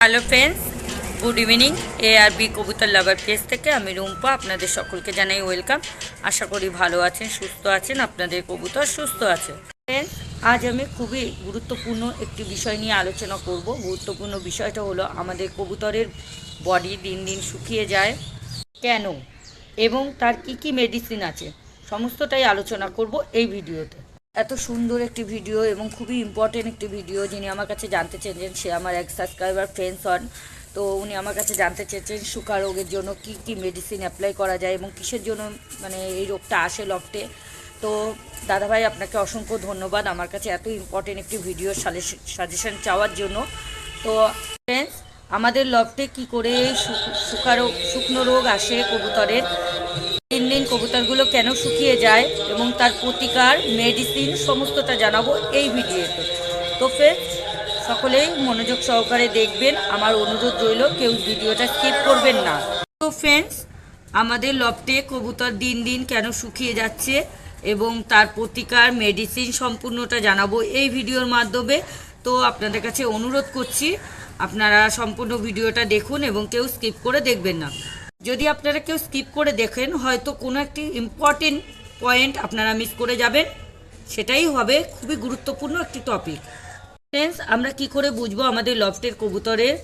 Hello friends, good evening. ARB কবুতর লাভার page থেকে আমি রুম্পা আপনাদের সকলকে জানাই ওয়েলকাম। আশা করি ভালো আছেন, সুস্থ আছেন, আপনাদের কবুতর সুস্থ আছে। ফ্রেন্ডস, আজ আমি খুবই গুরুত্বপূর্ণ একটি বিষয় নিয়ে আলোচনা করব। গুরুত্বপূর্ণ বিষয়টা হলো আমাদের কবুতরের বডি দিন দিন শুকিয়ে যায় কেন এবং তার কি কি মেডিসিন আছে, সমস্তটাই আলোচনা করব এই ভিডিওতে। এত সুন্দর একটি ভিডিও এবং খুবই ইম্পর্টেন্ট একটি ভিডিও। যিনি আমার কাছে জানতে চেয়েছেন, সে আমার এক সাবস্ক্রাইবার ফ্রেন্ডস হন। তো উনি আমার কাছে জানতে চেয়েছেন শুকা রোগের জন্য কি কি মেডিসিন অ্যাপ্লাই করা যায় এবং কিসের জন্য মানে এই রোগটা আসে লফটে। তো দাদাভাই, আপনাকে অসংখ্য ধন্যবাদ আমার কাছে এত ইম্পর্টেন্ট একটি ভিডিও সাজেশন চাওয়ার জন্য। তো ফ্রেন্ডস, আমাদের লফটে কি করে শুকনো রোগ আসে কবুতরের, দিন দিন কবুতরগুলো কেন শুকিয়ে যায় এবং তার প্রতিকার মেডিসিন সমস্তটা জানাবো এই ভিডিওতে। তো ফ্রেন্ডস, সকলেই মনোযোগ সহকারে দেখবেন, আমার অনুরোধ রইল কেউ ভিডিওটা স্কিপ করবেন না। তো ফ্রেন্ডস, আমাদের লফটে কবুতর দিন দিন কেন শুকিয়ে যাচ্ছে এবং তার প্রতিকার মেডিসিন সম্পূর্ণটা জানাবো এই ভিডিওর মাধ্যমে। তো আপনাদের কাছে অনুরোধ করছি আপনারা সম্পূর্ণ ভিডিওটা দেখুন এবং কেউ স্কিপ করে দেখবেন না। যদি আপনারা কেউ স্কিপ করে দেখেন, হয়তো কোনো একটি ইম্পর্টেন্ট পয়েন্ট আপনারা মিস করে যাবেন, সেটাই হবে খুবই গুরুত্বপূর্ণ একটি টপিক। ফ্রেন্ডস, আমরা কি করে বুঝবো আমাদের লফটের কবুতরের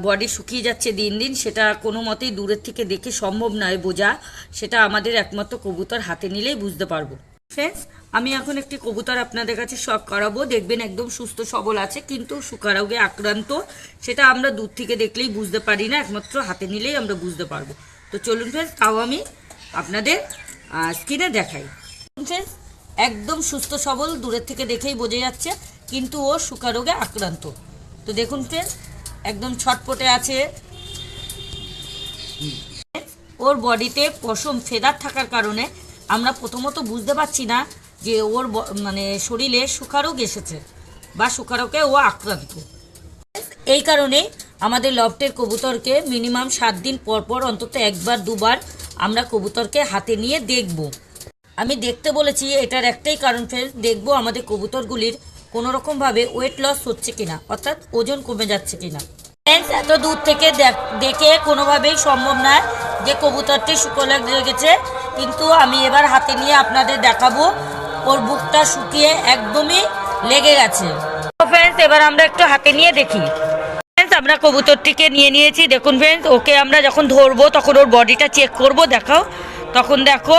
বডি শুকিয়ে যাচ্ছে দিন দিন? সেটা কোনো মতেই দূরের থেকে দেখে সম্ভব নয় বোঝা, সেটা আমাদের একমাত্র কবুতর হাতে নিলেই বুঝতে পারবো। ফ্রেন্ডস, আমি এখন একটি কবুতর আপনাদের কাছে শখ করাবো, দেখবেন একদম সুস্থ সবল আছে কিন্তু শুকা রোগে আক্রান্ত। সেটা আমরা দূর থেকে দেখলেই বুঝতে পারি না, একমাত্র হাতে নিলেই আমরা বুঝতে পারবো। তো চলুন ফ্রেন্ডস, তাও আমি আপনাদের স্ক্রিনে দেখাই। ফ্রেন্ডস, একদম সুস্থ সবল, দূরের থেকে দেখেই বোঝা যাচ্ছে, কিন্তু ও শুকা রোগে আক্রান্ত। তো দেখুন ফ্রেন্ডস, একদম ছটপটে আছে। ওর বডিতে পশম ফেদার থাকার কারণে আমরা প্রথমত বুঝতে পারছি না যে ওর মানে শরীরে শুকা রোগ এসেছে বা শুকা রোগে ও আক্রান্ত। এই কারণে আমাদের লফটের কবুতরকে মিনিমাম 7 দিন পর পর অন্তত একবার দুবার আমরা কবুতরকে হাতে নিয়ে দেখব। আমি দেখতে বলেছি, এটার একটাই কারণ ফ্রেন্ডস, দেখবো আমাদের কবুতরগুলির কোনো রকমভাবে ওয়েট লস হচ্ছে কিনা, অর্থাৎ ওজন কমে যাচ্ছে কিনা। ফ্রেন্ডস, এত দূর থেকে দেখে কোনোভাবেই সম্ভব নয় যে কবুতরটি শুকনো লেগেছে, কিন্তু আমি এবার হাতে নিয়ে আপনাদের দেখাবো ওর বুকটা শুকিয়ে একদমই লেগে গেছে। তো ফ্রেন্ডস, এবার আমরা একটু হাতে নিয়ে দেখি। ফ্রেন্ডস, আমরা কবুতরটিকে নিয়ে নিয়েছি। দেখুন ফ্রেন্ডস, ওকে আমরা যখন ধরবো তখন ওর বডিটা চেক করব, দেখাও তখন দেখো।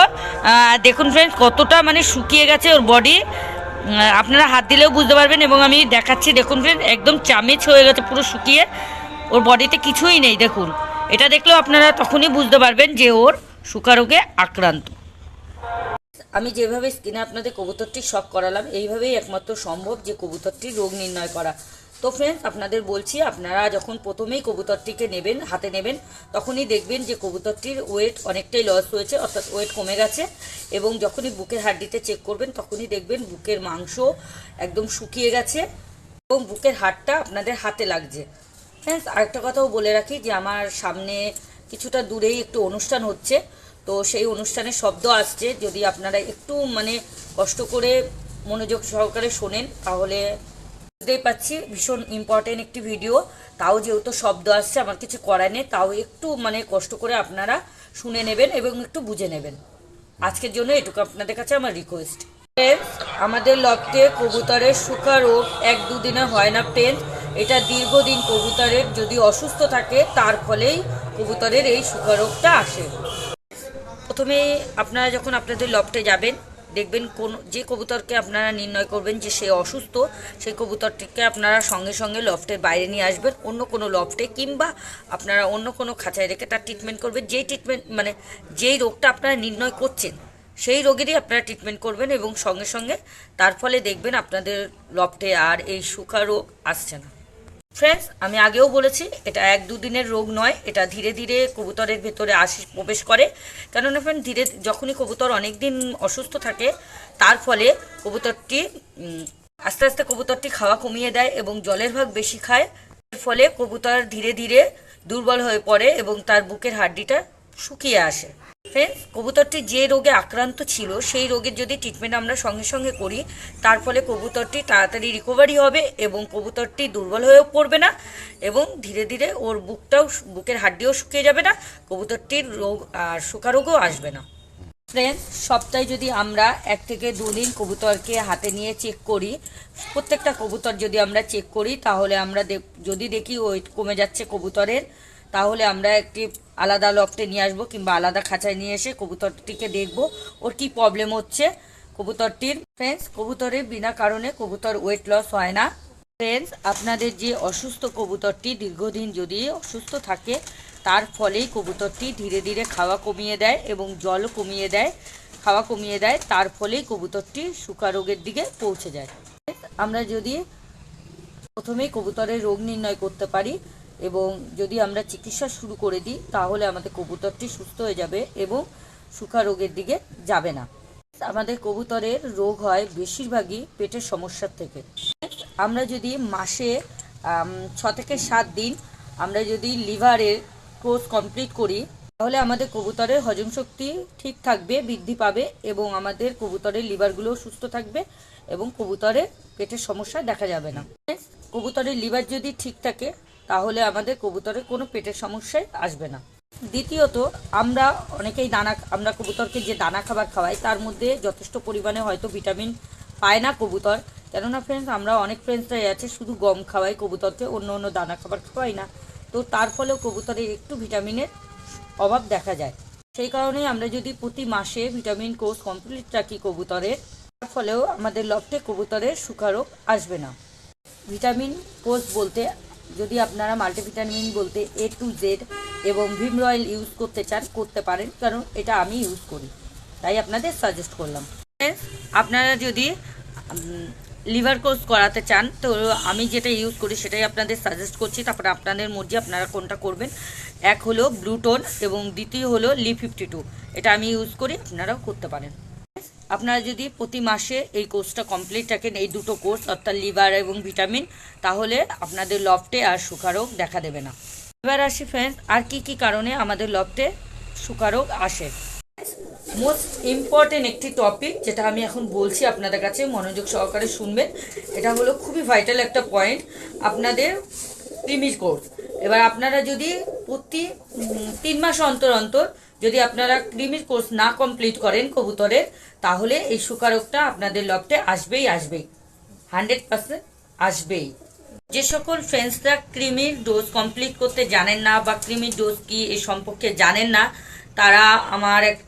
দেখুন ফ্রেন্ডস, কতটা মানে শুকিয়ে গেছে ওর বডি, আপনারা হাত দিলেও বুঝতে পারবেন এবং আমি দেখাচ্ছি। দেখুন ফ্রেন্ডস, একদম চামিচ হয়ে গেছে পুরো শুকিয়ে, ওর বডিতে কিছুই নেই। দেখুন, এটা দেখলেও আপনারা তখনই বুঝতে পারবেন যে ওর শুকা রোগে আক্রান্ত। আমি যেভাবে স্ক্রিনে আপনাদের কবুতরটি শখ করালাম, এইভাবেই একমাত্র সম্ভব যে কবুতরটির রোগ নির্ণয় করা। তো ফ্রেন্ডস, আপনাদের বলছি, আপনারা যখন প্রথমেই কবুতরটিকে নেবেন, হাতে নেবেন, তখনই দেখবেন যে কবুতরটির ওয়েট অনেকটাই লস হয়েছে, অর্থাৎ ওয়েট কমে গেছে। এবং যখনই বুকের হাড্ডিতে চেক করবেন, তখনই দেখবেন বুকের মাংস একদম শুকিয়ে গেছে এবং বুকের হাড়টা আপনাদের হাতে লাগছে। ফ্রেন্ডস, আরেকটা কথাও বলে রাখি যে আমার সামনে কিছুটা দূরেই একটু অনুষ্ঠান হচ্ছে, তো সেই অনুষ্ঠানের শব্দ আসছে। যদি আপনারা একটু মানে কষ্ট করে মনোযোগ সহকারে শোনেন, তাহলে বুঝতেই পারছি ভীষণ ইম্পর্টেন্ট একটি ভিডিও। তাও যেহেতু শব্দ আসছে, আমার কিছু করার নেই, তাও একটু মানে কষ্ট করে আপনারা শুনে নেবেন এবং একটু বুঝে নেবেন। আজকের জন্য এটুকু আপনাদের কাছে আমার রিকোয়েস্ট। আমাদের লফটে কবুতরের শুকা রোগ 1-2 দিনে হয় না ফ্রেন্ডস, এটা দীর্ঘদিন কবুতরের যদি অসুস্থ থাকে তার ফলেই কবুতরের এই শুকা রোগটা আসে। প্রথমে আপনারা যখন আপনাদের লফটে যাবেন, দেখবেন কোন যে কবুতরকে আপনারা নির্ণয় করবেন যে সে অসুস্থ, সেই কবুতরটিকে আপনারা সঙ্গে সঙ্গে লফটের বাইরে নিয়ে আসবেন, অন্য কোনো লফটে কিংবা আপনারা অন্য কোনো খাঁচায় রেখে তার ট্রিটমেন্ট করবেন। যেই ট্রিটমেন্ট মানে যেই রোগটা আপনারা নির্ণয় করছেন সেই রোগেরই আপনারা ট্রিটমেন্ট করবেন এবং সঙ্গে সঙ্গে তার ফলে দেখবেন আপনাদের লফটে আর এই শুকা রোগ আসছে না। ফ্রেন্ডস, আমি আগেও বলেছি, এটা 1-2 দিনের রোগ নয়, এটা ধীরে ধীরে কবুতরের ভেতরে প্রবেশ করে। কেননা ফ্রেন্ড, যখনই কবুতর অনেক দিন অসুস্থ থাকে, তার ফলে কবুতরটি আস্তে আস্তে কবুতরটি খাওয়া কমিয়ে দেয় এবং জলের ভাগ বেশি খায়। এর ফলে কবুতর ধীরে ধীরে দুর্বল হয়ে পড়ে এবং তার বুকের হাড্ডিটা শুকিয়ে আসে। ফ্রেন্ডস, কবুতরটি যে রোগে আক্রান্ত ছিল সেই রোগের যদি ট্রিটমেন্ট আমরা সঙ্গে সঙ্গে করি, তার ফলে কবুতরটি তাড়াতাড়ি রিকভারি হবে এবং কবুতরটি দুর্বল হয়েও পড়বে না এবং ধীরে ধীরে ওর বুকের হাড্ডিও শুকিয়ে যাবে না, কবুতরটির রোগ আর শুকা রোগও আসবে না। ফ্রেন্ডস, সপ্তাহে যদি আমরা 1 থেকে 2 দিন কবুতরকে হাতে নিয়ে চেক করি, প্রত্যেকটা কবুতর যদি আমরা চেক করি, তাহলে আমরা যদি দেখি ওয়েট কমে যাচ্ছে কবুতরের, তাহলে আমরা একটি আলাদা লফটে নিয়ে আসবো কিংবা আলাদা খাঁচায় নিয়ে এসে কবুতরটিকে দেখবো ওর কি প্রবলেম হচ্ছে কবুতরটির। ফ্রেন্ডস, কবুতরের বিনা কারণে কবুতর ওয়েট লস হয় না। ফ্রেন্ডস, আপনাদের যে অসুস্থ কবুতরটি দীর্ঘদিন যদি অসুস্থ থাকে, তার ফলেই কবুতরটি ধীরে ধীরে খাওয়া কমিয়ে দেয় এবং জল কমিয়ে দেয়, খাওয়া কমিয়ে দেয়, তার ফলেই কবুতরটি শুকা রোগের দিকে পৌঁছে যায়। আমরা যদি প্রথমেই কবুতরের রোগ নির্ণয় করতে পারি এবং যদি আমরা চিকিৎসা শুরু করে দিই, তাহলে আমাদের কবুতরটি সুস্থ হয়ে যাবে এবং শুকা রোগের দিকে যাবে না। আমাদের কবুতরের রোগ হয় বেশিরভাগই পেটের সমস্যার থেকে। আমরা যদি মাসে 6 থেকে 7 দিন আমরা যদি লিভারের কোর্স কমপ্লিট করি, তাহলে আমাদের কবুতরের হজম শক্তি ঠিক থাকবে, বৃদ্ধি পাবে এবং আমাদের কবুতরের লিভারগুলোও সুস্থ থাকবে এবং কবুতরের পেটের সমস্যা দেখা যাবে না। কবুতরের লিভার যদি ঠিক থাকে, তাহলে আমাদের কবুতরের কোনো পেটের সমস্যাই আসবে না। দ্বিতীয়ত, আমরা অনেকেই আমরা কবুতরকে যে দানা খাবার খাওয়াই, তার মধ্যে যথেষ্ট পরিমাণে হয়তো ভিটামিন পায় না কবুতর। কেননা ফ্রেন্ডস, আমরা অনেক ফ্রেন্ডসরাই আছে শুধু গম খাওয়াই কবুতরকে, অন্য অন্য দানা খাবার খাওয়াই না, তো তার ফলেও কবুতরের একটু ভিটামিনের অভাব দেখা যায়। সেই কারণেই আমরা যদি প্রতি মাসে ভিটামিন কোর্স কমপ্লিট রাখি কবুতরের, তার ফলেও আমাদের লফটে কবুতরের শুকা রোগ আসবে না। ভিটামিন কোর্স বলতে, যদি আপনারা মাল্টিভিটামিন বলতে A to Z এবং ভিম রয়েল ইউজ করতে চান, করতে পারেন, কারণ এটা আমি ইউজ করি, তাই আপনাদের সাজেস্ট করলাম। আপনারা যদি লিভার কোর্স করাতে চান, তো আমি যেটা ইউজ করি সেটাই আপনাদের সাজেস্ট করছি, তারপরে আপনাদের মর্জি আপনারা কোনটা করবেন। এক হলো ব্লুটোন এবং দ্বিতীয় হলো Li52, এটা আমি ইউজ করি, আপনারাও করতে পারেন। আপনারা যদি প্রতি মাসে এই কোর্সটা কমপ্লিট রাখেন, এই দুটো কোর্স অর্থাৎ লিভার এবং ভিটামিন, তাহলে আপনাদের লফটে আর শুকা রোগ দেখা দেবে না। এবার আসি ফ্রেন্ডস, আর কি কি কারণে আমাদের লফটে শুকা রোগ আসে। মোস্ট ইম্পর্টেন্ট একটি টপিক যেটা আমি এখন বলছি, আপনাদের কাছে মনোযোগ সহকারে শুনবেন। এটা হলো খুবই ভাইটাল একটা পয়েন্ট, আপনাদের ক্রিমির কোর্স। এবার আপনারা যদি প্রতি 3 মাস অন্তর অন্তর যদি আপনারা ক্রিমির কোর্স না কমপ্লিট করেন কবুতরের, তাহলে এই শুকা রোগটা আপনাদের লফটে আসবেই, 100% আসবেই। যে সকল ফ্রেন্ডসরা ক্রিমির ডোজ কমপ্লিট করতে জানেন না বা ক্রিমির ডোজ কি এই সম্পর্কে জানেন না, তারা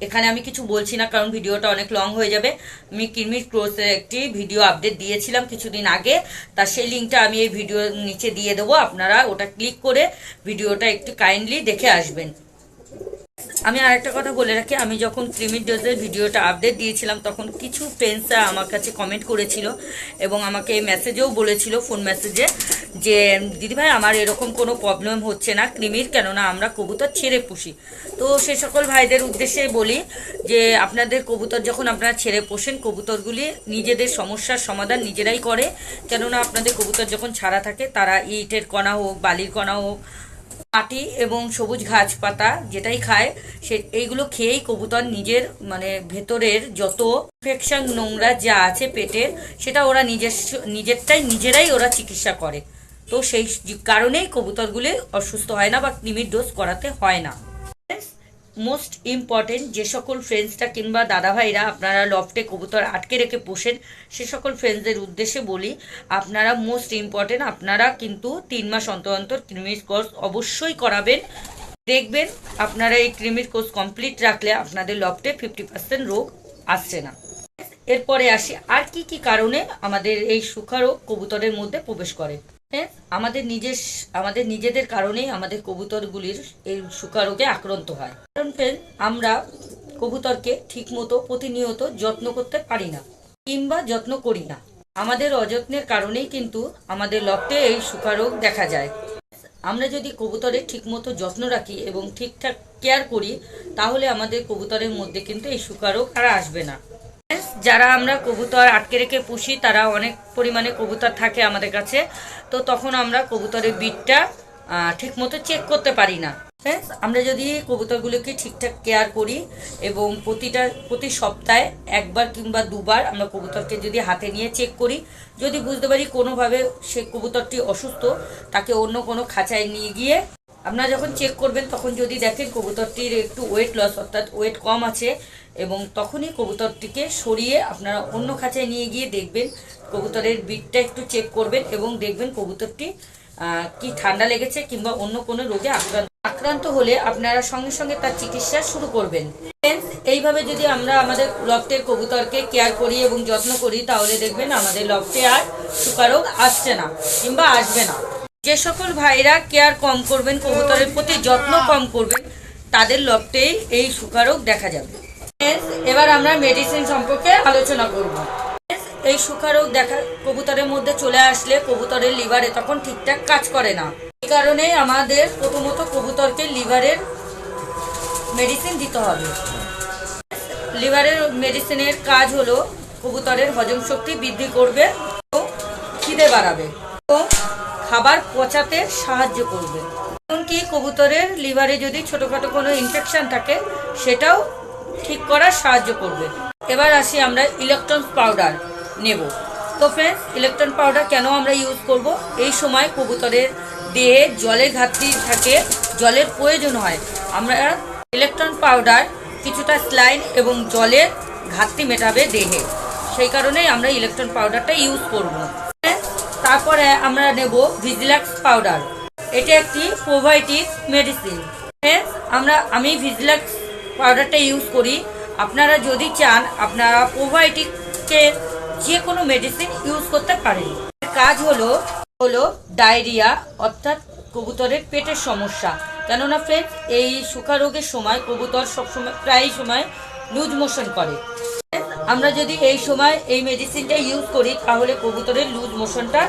এখানে আমি কিছু বলছি না, কারণ ভিডিওটা অনেক লং হয়ে যাবে। আমি ক্রিমির কোর্সের একটি ভিডিও আপডেট দিয়েছিলাম কিছুদিন আগে, তার সেই লিঙ্কটা আমি এই ভিডিওর নিচে দিয়ে দেবো, আপনারা ওটা ক্লিক করে ভিডিওটা একটু কাইন্ডলি দেখে আসবেন। আমি আরেকটা কথা বলে রাখি, আমি যখন ক্রিমির ডোজের ভিডিওটা আপডেট দিয়েছিলাম, তখন কিছু ফ্রেন্ডসরা আমার কাছে কমেন্ট করেছিল এবং আমাকে মেসেজেও বলেছিল, ফোন মেসেজে, যে দিদিভাই আমার এরকম কোনো প্রবলেম হচ্ছে না ক্রিমির, কেননা আমরা কবুতর ছেড়ে পুষি। তো সে সকল ভাইদের উদ্দেশ্যে বলি যে আপনাদের কবুতর যখন আপনারা ছেড়ে পোষেন, কবুতরগুলি নিজেদের সমস্যার সমাধান নিজেরাই করে, কেননা আপনাদের কবুতর যখন ছাড়া থাকে, তারা ইটের কণা হোক, বালির কণা হোক, মাটি এবং সবুজ ঘাস পাতা যেটাই খায়, এইগুলো খেয়েই কবুতর নিজের ভেতরের যত ইনফেকশন নোংরা যা আছে পেটের, সেটা ওরা নিজেরাই ওরা চিকিৎসা করে। তো সেই কারণেই কবুতরগুলি অসুস্থ হয় না বা ক্রিমির ডোজ করাতে হয় না। মোস্ট ইম্পর্টেন্ট, যে সকল ফ্রেন্ডসরা কিংবা দাদাভাইরা আপনারা লফটে কবুতর আটকে রেখে পোষেন, সে সকল ফ্রেন্ডসদের উদ্দেশ্যে বলি, আপনারা মোস্ট ইম্পর্টেন্ট, আপনারা কিন্তু 3 মাস অন্তর অন্তর ক্রিমির কোর্স অবশ্যই করাবেন। দেখবেন আপনারা এই ক্রিমির কোর্স কমপ্লিট রাখলে আপনাদের লফটে 50% রোগ আসছে না। এরপরে আসি, আর কি কি কারণে আমাদের এই শুকা রোগ কবুতরের মধ্যে প্রবেশ করে। আমাদের নিজেদের কারণেই আমাদের কবুতরগুলির এই শুকা রোগে আক্রান্ত হয়। কারণ আমরা কবুতরকে ঠিকমতো প্রতিনিয়ত যত্ন করতে পারি না কিংবা যত্ন করি না। আমাদের অযত্নের কারণেই কিন্তু আমাদের লফটে এই শুকা রোগ দেখা যায়। আমরা যদি কবুতরের ঠিকমতো যত্ন রাখি এবং ঠিকঠাক কেয়ার করি, তাহলে আমাদের কবুতরের মধ্যে কিন্তু এই শুকা রোগ আর আসবে না। যারা আমরা কবুতর আটকে রেখে পুষি, তারা অনেক পরিমাণে কবুতর থাকে আমাদের কাছে, তো তখন আমরা কবুতরের ব্রিডটা ঠিকমতো চেক করতে পারি না। ফ্রেন্ডস, আমরা যদি কবুতরগুলোকে ঠিকঠাক কেয়ার করি এবং প্রতি সপ্তাহে একবার কিংবা দুবার আমরা কবুতরকে যদি হাতে নিয়ে চেক করি, যদি বুঝতে পারি কোনোভাবে সে কবুতরটি অসুস্থ, তাকে অন্য কোনো খাঁচায় নিয়ে গিয়ে আপনারা যখন চেক করবেন তখন যদি দেখেন কবুতরটির একটু ওয়েট লস অর্থাৎ ওয়েট কম আছে, এবং তখনই কবুতরটিকে সরিয়ে আপনারা অন্য খাঁচায় নিয়ে গিয়ে দেখবেন, কবুতরের বিটটা একটু চেক করবেন এবং দেখবেন কবুতরটি কি ঠান্ডা লেগেছে কিংবা অন্য কোনো রোগে আক্রান্ত হলে আপনারা সঙ্গে সঙ্গে তার চিকিৎসা শুরু করবেন। এইভাবে যদি আমরা আমাদের লফটের কবুতরকে কেয়ার করি এবং যত্ন করি, তাহলে দেখবেন আমাদের লফটে আর সুকারোগ আসছে না কিংবা আসবে না। যে সকল ভাইরা কেয়ার কম করবেন, কবুতরের প্রতি যত্ন কম করবেন, তাদের লফটেই এই সুকারোগ দেখা যাবে। এবার আমরা মেডিসিন সম্পর্কে আলোচনা করব। এই সুকারোগ দেখা কবুতরের মধ্যে চলে আসলে কবুতরের লিভারে তখন ঠিকঠাক কাজ করে না। এই কারণে আমাদের প্রথমত কবুতরকে লিভারের মেডিসিন দিতে হবে। লিভারের মেডিসিনের কাজ হলো কবুতরের হজম শক্তি বৃদ্ধি করবে ও খিদে বাড়াবে ও খাবার পচাতে সাহায্য করবে। এমনকি কবুতরের লিভারে যদি ছোটোখাটো কোনো ইনফেকশন থাকে সেটাও ঠিক করার সাহায্য করবে। এবার আসি আমরা ইলেকট্রন পাউডার নেব। তো ফ্রেন্ডস, ইলেকট্রন পাউডার কেন আমরা ইউজ করব? এই সময় কবুতরের দেহে জলের ঘাটতি থাকে, জলের প্রয়োজন হয়। আমরা ইলেকট্রন পাউডার কিছুটা স্লাইন এবং জলের ঘাটতি মেটাবে দেহে, সেই কারণেই আমরা ইলেকট্রন পাউডারটা ইউজ করব। তারপরে আমরা নেব ভিজিলাক্স পাউডার। এটা একটি প্রোবায়োটিক মেডিসিন। আমি ভিজিলাক্স পাউডারটা ইউজ করি। আপনারা যদি চান আপনারা প্রোবায়োটিকের যে কোনো মেডিসিন ইউজ করতে পারেন। কাজ হলো ডায়রিয়া অর্থাৎ কবুতরের পেটের সমস্যা। কেননা ফ্রেন্ডস, এই সুখা রোগের সময় কবুতর সবসময় প্রায় সময় লুজ মোশন করে। আমরা যদি এই সময় এই মেডিসিনটা ইউজ করি তাহলে কবুতরের লুজ মোশনটা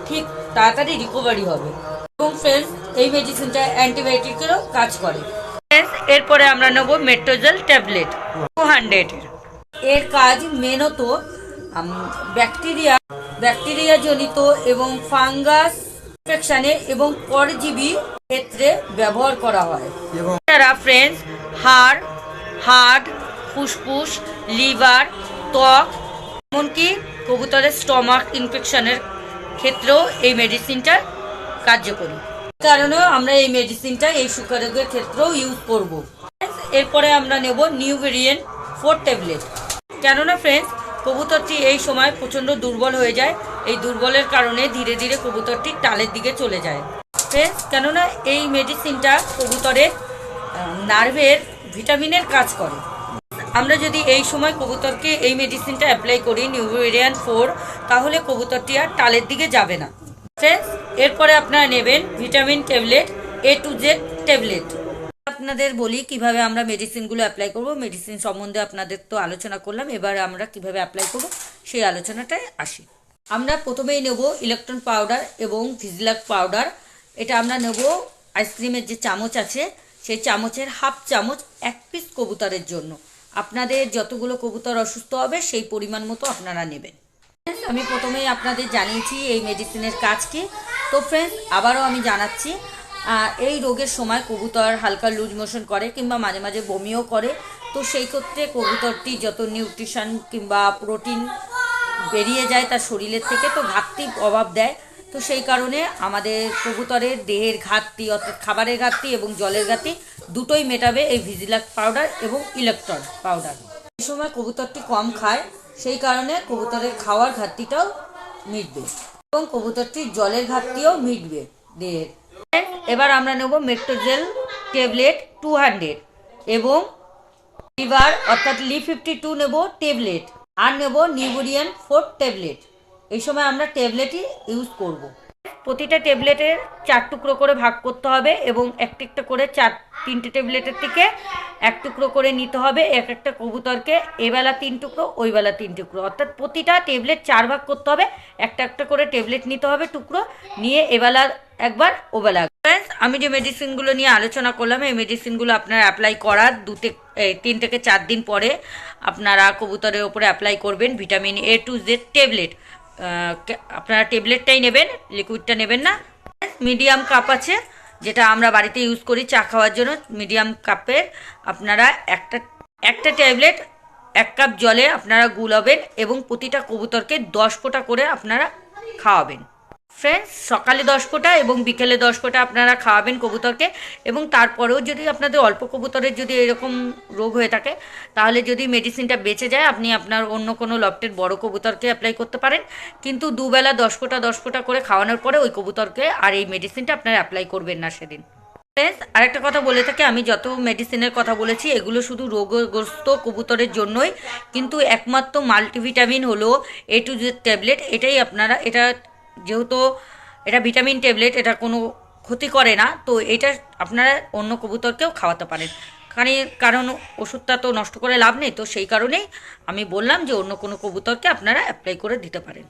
ঠিক তাড়াতাড়ি রিকভারি হবে। এবং ফ্রেন্ডস, এই মেডিসিনটা অ্যান্টিবায়োটিকেরও কাজ করে। এরপরে আমরা নেব মেট্রোজেল ট্যাবলেট 200। এর কাজ মেনত ব্যাকটেরিয়া জনিত এবং ফাঙ্গাস ইনফেকশনে এবং পরজীবী ক্ষেত্রে ব্যবহার করা হয়। এছাড়া ফ্রেন্ডস, হার্ট, ফুসফুস, লিভার, ত্বক, এমনকি কবুতরের স্টমাক ইনফেকশনের ক্ষেত্রেও এই মেডিসিনটা কার্যকরী। কারণেও আমরা এই মেডিসিনটা এই সুগারের ক্ষেত্রেও ইউজ করব। এরপরে আমরা নেব নিউভেরিয়ান 4 ট্যাবলেট। কেননা ফ্রেন্ডস, কবুতরটি এই সময় প্রচণ্ড দুর্বল হয়ে যায়। এই দুর্বলের কারণে ধীরে ধীরে কবুতরটি টালের দিকে চলে যায়। ফ্রেন্ডস, কেননা এই মেডিসিনটা কবুতরের নার্ভের ভিটামিনের কাজ করে। আমরা যদি এই সময় কবুতরকে এই মেডিসিনটা অ্যাপ্লাই করি নিউভেরিয়ান 4, তাহলে কবুতরটি আর টালের দিকে যাবে না। ফ্রেন্ডস, এরপরে আপনারা নেবেন vitamin tablet A to Z tablet. আপনাদের বলি কিভাবে আমরা মেডিসিনগুলো অ্যাপ্লাই করব। মেডিসিন সম্বন্ধে আপনাদের তো আলোচনা করলাম, এবার আমরা কিভাবে অ্যাপ্লাই করব সেই আলোচনাটায় আসি। আমরা প্রথমেই নেব ইলেকট্রন পাউডার এবং ভিজিলাক পাউডার। এটা আমরা নেব আইসক্রিমের যে চামচ আছে সেই চামচের হাফ চামচ 1 পিস কবুতরের জন্য। আপনাদের যতগুলো কবুতর অসুস্থ হবে সেই পরিমাণ মতো আপনারা নেবেন। আমি প্রথমেই আপনাদের জানিয়েছি এই মেডিসিনের কাজ কি। তো ফ্রেন্ডস, আবারও আমি জানাচ্ছি, এই রোগের সময় কবুতর হালকা লুজ মোশন করে কিংবা মাঝে মাঝে বমিও করে। তো সেই ক্ষেত্রে কবুতরটি যত নিউট্রিশন কিংবা প্রোটিন বেরিয়ে যায় তার শরীরের থেকে, তো ঘাটতি অভাব দেয়। তো সেই কারণে আমাদের কবুতরের দেহের ঘাটতি অর্থাৎ খাবারের ঘাটতি এবং জলের ঘাটতি দুটোই মেটাবে এই ভিজিলাক পাউডার এবং ইলেকট্রন পাউডার। এই সময় কবুতরটি কম খায়, সেই কারণে কবুতরের খাওয়ার ঘাটতিটাও মিটবে এবং কবুতরটির জলের ঘাটতিও মিটবে দেহের। এবার আমরা নেব মেট্রোজেল ট্যাবলেট 200 এবং লিভার অর্থাৎ Li52 নেব ট্যাবলেট, আর নেব নিউভেরিয়ান 4 ট্যাবলেট। এই সময় আমরা ট্যাবলেটই ইউজ করব। প্রতিটা ট্যাবলেটের 4 টুকরো করে ভাগ করতে হবে এবং একটা করে 3টে ট্যাবলেটের থেকে 1 টুকরো করে নিতে হবে। একটা কবুতরকে এবেলা 3 টুকরো ওইবেলা 3 টুকরো, অর্থাৎ প্রতিটা ট্যাবলেট 4 ভাগ করতে হবে। একটা করে ট্যাবলেট নিতে হবে টুকরো নিয়ে, এবেলা একবার ওবেলা। আমি যে মেডিসিনগুলো নিয়ে আলোচনা করলাম এই মেডিসিনগুলো আপনারা অ্যাপ্লাই করার 3 থেকে 4 দিন পরে আপনারা কবুতরের ওপরে অ্যাপ্লাই করবেন। Vitamin A to Z tablet আপনারা ট্যাবলেটটাই নেবেন, লিকুইডটা নেবেন না। মিডিয়াম কাপ আছে যেটা আমরা বাড়িতে ইউজ করি চা খাওয়ার জন্য, মিডিয়াম কাপের আপনারা একটা ট্যাবলেট 1 কাপ জলে আপনারা গুলাবেন এবং প্রতিটা কবুতরকে 10 ফোঁটা করে আপনারা খাওয়াবেন। ফ্রেন্ডস, সকালে 10 ফোঁটা এবং বিকেলে 10 ফোঁটা আপনারা খাওয়াবেন কবুতরকে। এবং তারপরেও যদি আপনাদের অল্প কবুতরের যদি এরকম রোগ হয়ে থাকে, তাহলে যদি মেডিসিনটা বেঁচে যায়, আপনি আপনার অন্য কোনো লফটের বড় কবুতরকে অ্যাপ্লাই করতে পারেন। কিন্তু দুবেলা 10 ফোঁটা করে খাওয়ানোর পরে ওই কবুতরকে আর এই মেডিসিনটা আপনারা অ্যাপ্লাই করবেন না সেদিন। ফ্রেন্ডস, আরেকটা কথা বলে থাকি, আমি যত মেডিসিনের কথা বলেছি এগুলো শুধু রোগগ্রস্ত কবুতরের জন্যই, কিন্তু একমাত্র মাল্টিভিটামিন হলো A to Z ট্যাবলেট। এটাই আপনারা, এটা যেহেতু এটা ভিটামিন ট্যাবলেট, এটা কোনো ক্ষতি করে না, তো এটা আপনারা অন্য কবুতরকেও খাওয়াতে পারেন। কারণ ওষুধটা তো নষ্ট করে লাভ নেই, তো সেই কারণেই আমি বললাম যে অন্য কোনো কবুতরকে আপনারা অ্যাপ্লাই করে দিতে পারেন।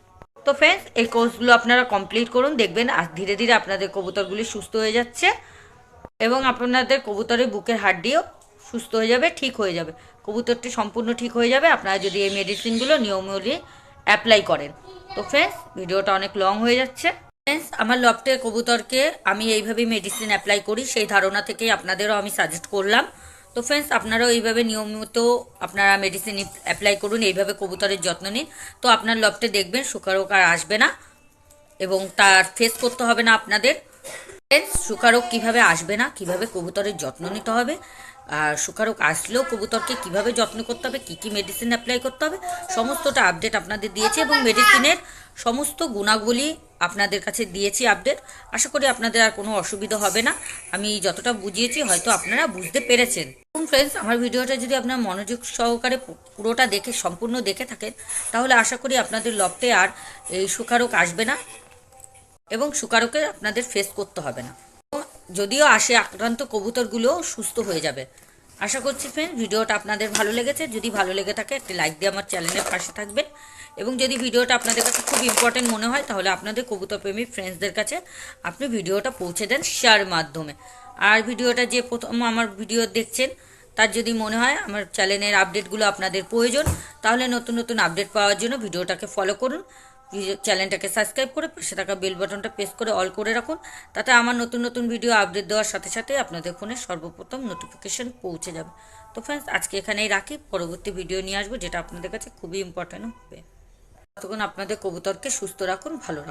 তো ফ্রেন্ডস, এই কোর্সগুলো আপনারা কমপ্লিট করুন, দেখবেন আর ধীরে ধীরে আপনাদের কবুতরগুলি সুস্থ হয়ে যাচ্ছে এবং আপনাদের কবুতরের বুকের হাড্ডিও সুস্থ হয়ে যাবে, ঠিক হয়ে যাবে, কবুতরটি সম্পূর্ণ ঠিক হয়ে যাবে আপনারা যদি এই মেডিসিনগুলো নিয়মিত অ্যাপ্লাই করেন। তো ফ্রেন্ডস, ভিডিওটা অনেক লং হয়ে যাচ্ছে। ফ্রেন্ডস, আমার লফটের কবুতরকে আমি এইভাবেই মেডিসিন অ্যাপ্লাই করি, সেই ধারণা থেকেই আপনাদেরও আমি সাজেস্ট করলাম। তো ফ্রেন্ডস, আপনারাও এইভাবে নিয়মিত আপনারা মেডিসিন অ্যাপ্লাই করুন, এইভাবে কবুতরের যত্ন নিন। তো আপনার লফটে দেখবেন সুখারোগ আর আসবে না এবং তার ফেস করতে হবে না আপনাদের। সুখারোগ কীভাবে আসবে না, কিভাবে কবুতরের যত্ন নিতে হবে, আর সুখারোগ আসলেও কবুতরকে কিভাবে যত্ন করতে হবে, কী কী মেডিসিন অ্যাপ্লাই করতে হবে, সমস্তটা আপডেট আপনাদের দিয়েছি এবং মেডিসিনের সমস্ত গুণাবলী আপনাদের কাছে দিয়েছি আপডেট। আশা করি আপনাদের আর কোনো অসুবিধা হবে না। আমি যতটা বুঝিয়েছি হয়তো আপনারা বুঝতে পেরেছেন। এবং ফ্রেন্ডস, আমার ভিডিওটা যদি আপনার মনোযোগ সহকারে পুরোটা দেখে সম্পূর্ণ দেখে থাকেন, তাহলে আশা করি আপনাদের লফটে আর এই সুখারোগ আসবে না এবং সুখারোগের আপনাদের ফেস করতে হবে না। যদিও আসে, আক্রান্ত কবুতরগুলোও সুস্থ হয়ে যাবে। আশা করছি ফ্রেন্ড, ভিডিওটা আপনাদের ভালো লেগেছে। যদি ভালো লেগে থাকে একটি লাইক দিয়ে আমার চ্যানেলের পাশে থাকবেন এবং যদি ভিডিওটা আপনাদের কাছে খুব ইম্পর্টেন্ট মনে হয়, তাহলে আপনাদের কবুতরপ্রেমী ফ্রেন্ডসদের কাছে আপনি ভিডিওটা পৌঁছে দেন শেয়ার মাধ্যমে। আর ভিডিওটা যে প্রথম আমার ভিডিও দেখছেন, তার যদি মনে হয় আমার চ্যানেলের আপডেটগুলো আপনাদের প্রয়োজন, তাহলে নতুন নতুন আপডেট পাওয়ার জন্য ভিডিওটাকে ফলো করুন, চ্যানেলটাকে সাবস্ক্রাইব করে পাশে থাকা বেল বাটনটা প্রেস করে অল করে রাখুন। তাতে আমার নতুন নতুন ভিডিও আপডেট দেওয়ার সাথে সাথে আপনাদের ফোনে সর্বপ্রথম নোটিফিকেশন পৌঁছে যাবে। তো ফ্রেন্ডস, আজকে এখানেই রাখি, পরবর্তী ভিডিও নিয়ে আসবো যেটা আপনাদের কাছে খুবই ইম্পর্টেন্ট হবে। ততক্ষণ আপনাদের কবুতরকে সুস্থ রাখুন, ভালো রাখুন।